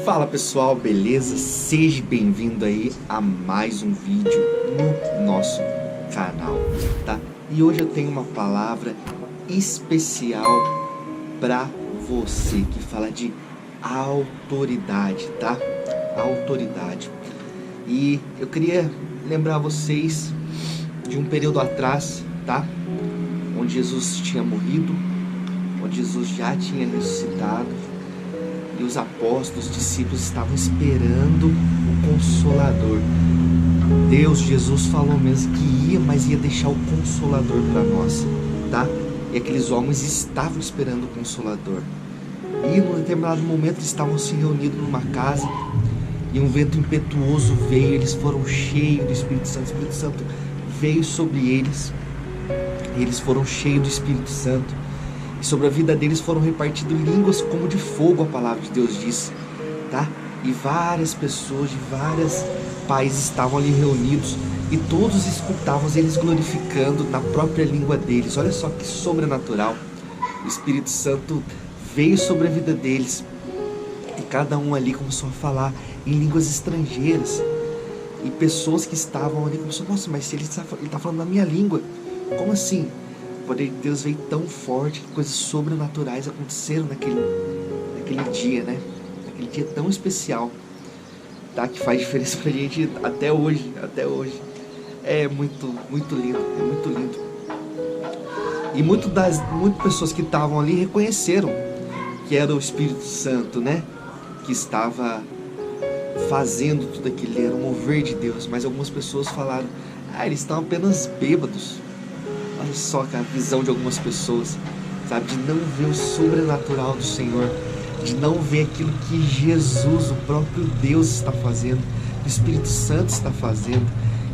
Fala pessoal, beleza? Seja bem-vindo aí a mais um vídeo no nosso canal, tá? E hoje eu tenho uma palavra especial para você que fala de autoridade, tá? Autoridade. E eu queria lembrar vocês de um período atrás, tá? Onde Jesus tinha morrido, onde Jesus já tinha ressuscitado. E os apóstolos, os discípulos estavam esperando o Consolador. Deus, Jesus falou mesmo que ia, mas ia deixar o Consolador para nós, tá? E aqueles homens estavam esperando o Consolador. E num determinado momento eles estavam se reunindo numa casa e um vento impetuoso veio, eles foram cheios do Espírito Santo. O Espírito Santo veio sobre eles e eles foram cheios do Espírito Santo. E sobre a vida deles foram repartidas línguas como de fogo, a palavra de Deus diz, tá? E várias pessoas de vários países estavam ali reunidos e todos escutavam eles glorificando na própria língua deles. Olha só que sobrenatural. O Espírito Santo veio sobre a vida deles e cada um ali começou a falar em línguas estrangeiras. E pessoas que estavam ali começaram, nossa, mas ele está falando na minha língua, como assim? O poder de Deus veio tão forte que coisas sobrenaturais aconteceram naquele dia, né? Naquele dia tão especial, tá? Que faz diferença pra gente até hoje. É muito lindo, é muito lindo. E muitas pessoas que estavam ali reconheceram que era o Espírito Santo, né? Que estava fazendo tudo aquilo, era o mover de Deus. Mas algumas pessoas falaram, eles estão apenas bêbados. Olha só, cara, a visão de algumas pessoas, sabe, de não ver o sobrenatural do Senhor, de não ver aquilo que Jesus, o próprio Deus, está fazendo, o Espírito Santo está fazendo,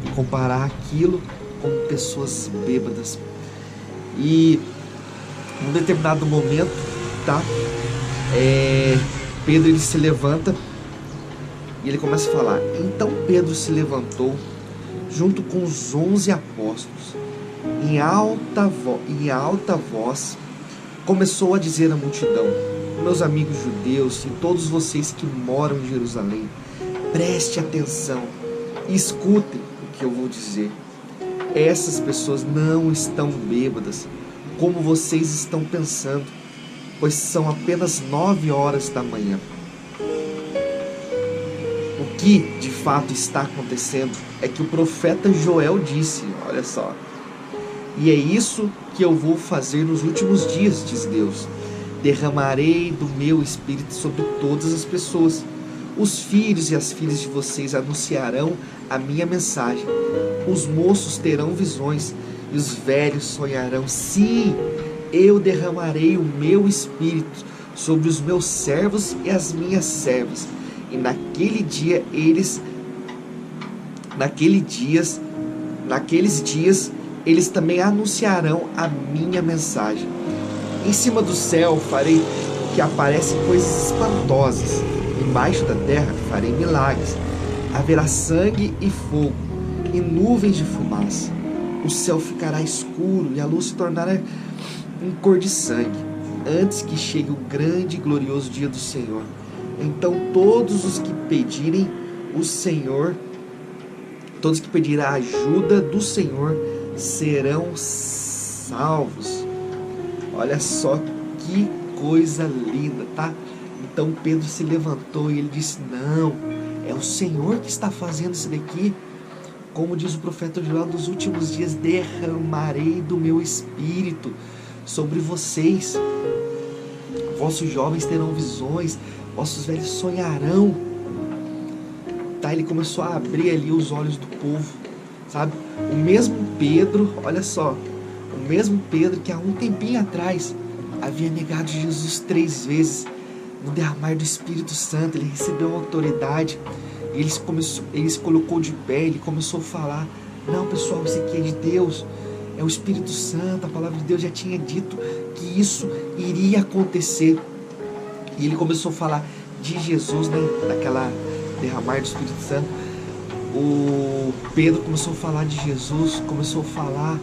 e comparar aquilo com pessoas bêbadas. E num determinado momento, tá, Pedro ele se levanta e ele começa a falar. Então Pedro se levantou junto com os 11 apóstolos. Em alta voz, começou a dizer à multidão: meus amigos judeus e todos vocês que moram em Jerusalém, preste atenção e escutem o que eu vou dizer. Essas pessoas não estão bêbadas, como vocês estão pensando, pois são apenas 9 horas da manhã. O que de fato está acontecendo é que o profeta Joel disse, olha só, e é isso que eu vou fazer nos últimos dias, diz Deus. Derramarei do meu Espírito sobre todas as pessoas. Os filhos e as filhas de vocês anunciarão a minha mensagem. Os moços terão visões e os velhos sonharão. Sim, eu derramarei o meu Espírito sobre os meus servos e as minhas servas. E naqueles dias, eles também anunciarão a minha mensagem. Em cima do céu farei que aparecem coisas espantosas. Embaixo da terra farei milagres. Haverá sangue e fogo e nuvens de fumaça. O céu ficará escuro e a luz se tornará em cor de sangue, antes que chegue o grande e glorioso dia do Senhor. Então todos os que pedirem a ajuda do Senhor serão salvos. Olha só que coisa linda, tá? Então Pedro se levantou e ele disse, não, é o Senhor que está fazendo isso daqui. Como diz o profeta Joel, nos últimos dias derramarei do meu Espírito sobre vocês. Vossos jovens terão visões, vossos velhos sonharão. Tá? Ele começou a abrir ali os olhos do povo, sabe? O mesmo Pedro, olha só, o mesmo Pedro que há um tempinho atrás havia negado Jesus 3 vezes, no derramar do Espírito Santo, ele recebeu autoridade, ele se colocou de pé, ele começou a falar, não pessoal, isso aqui é de Deus, é o Espírito Santo, a palavra de Deus já tinha dito que isso iria acontecer, e ele começou a falar de Jesus, né, daquela derramar do Espírito Santo. O Pedro começou a falar de Jesus, começou a falar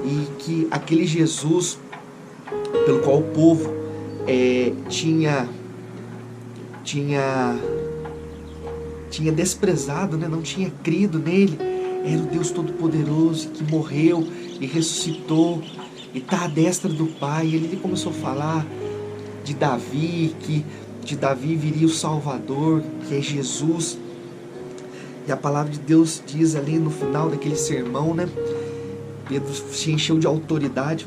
e que aquele Jesus pelo qual o povo tinha tinha desprezado, né? Não tinha crido nele. Era o Deus Todo-Poderoso que morreu e ressuscitou e está à destra do Pai. E ele começou a falar de Davi, que de Davi viria o Salvador, que é Jesus. E a palavra de Deus diz ali no final daquele sermão, né? Pedro se encheu de autoridade.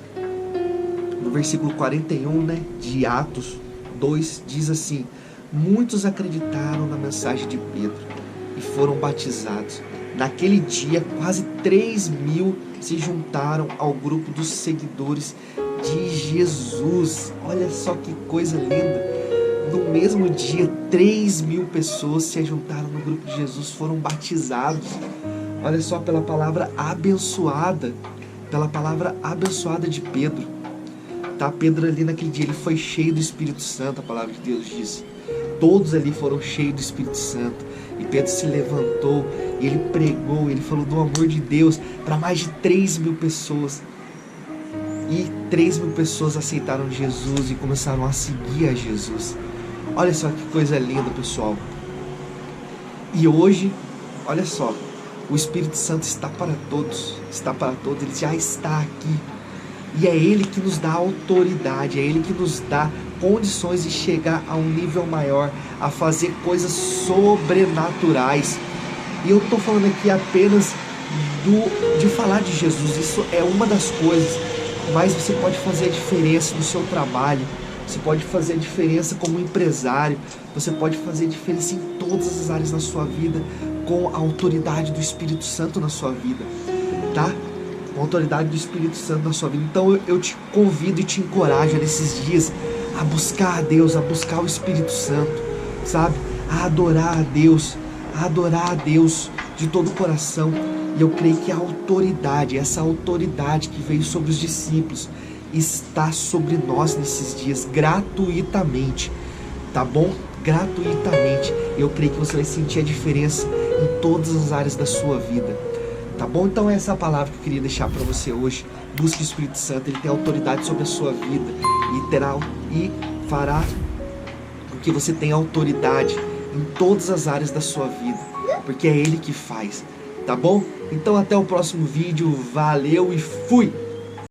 No versículo 41, né, de Atos 2, diz assim: muitos acreditaram na mensagem de Pedro e foram batizados. Naquele dia, quase 3.000 se juntaram ao grupo dos seguidores de Jesus. Olha só que coisa linda. No mesmo dia, 3.000 pessoas se juntaram no grupo de Jesus, foram batizados. Olha só, pela palavra abençoada de Pedro. Tá? Pedro ali naquele dia, ele foi cheio do Espírito Santo, a palavra de Deus diz. Todos ali foram cheios do Espírito Santo. E Pedro se levantou, e ele pregou, ele falou do amor de Deus para mais de 3.000 pessoas. E 3.000 pessoas aceitaram Jesus e começaram a seguir a Jesus. Olha só que coisa linda, pessoal. E hoje, olha só, o Espírito Santo está para todos, ele já está aqui. E é Ele que nos dá autoridade, é Ele que nos dá condições de chegar a um nível maior, a fazer coisas sobrenaturais. E eu estou falando aqui apenas de falar de Jesus, isso é uma das coisas, mas você pode fazer a diferença no seu trabalho, você pode fazer a diferença como empresário, você pode fazer a diferença em todas as áreas da sua vida, com a autoridade do Espírito Santo na sua vida, tá? Com a autoridade do Espírito Santo na sua vida. Então eu te convido e te encorajo nesses dias a buscar a Deus, a buscar o Espírito Santo, sabe? A adorar a Deus de todo o coração. E eu creio que a autoridade, essa autoridade que veio sobre os discípulos, está sobre nós nesses dias, gratuitamente, tá bom? Gratuitamente. Eu creio que você vai sentir a diferença em todas as áreas da sua vida, tá bom? Então essa é a palavra que eu queria deixar para você hoje. Busque o Espírito Santo, ele tem autoridade sobre a sua vida e fará com que você tenha autoridade em todas as áreas da sua vida, porque é ele que faz, tá bom? Então até o próximo vídeo, valeu e fui!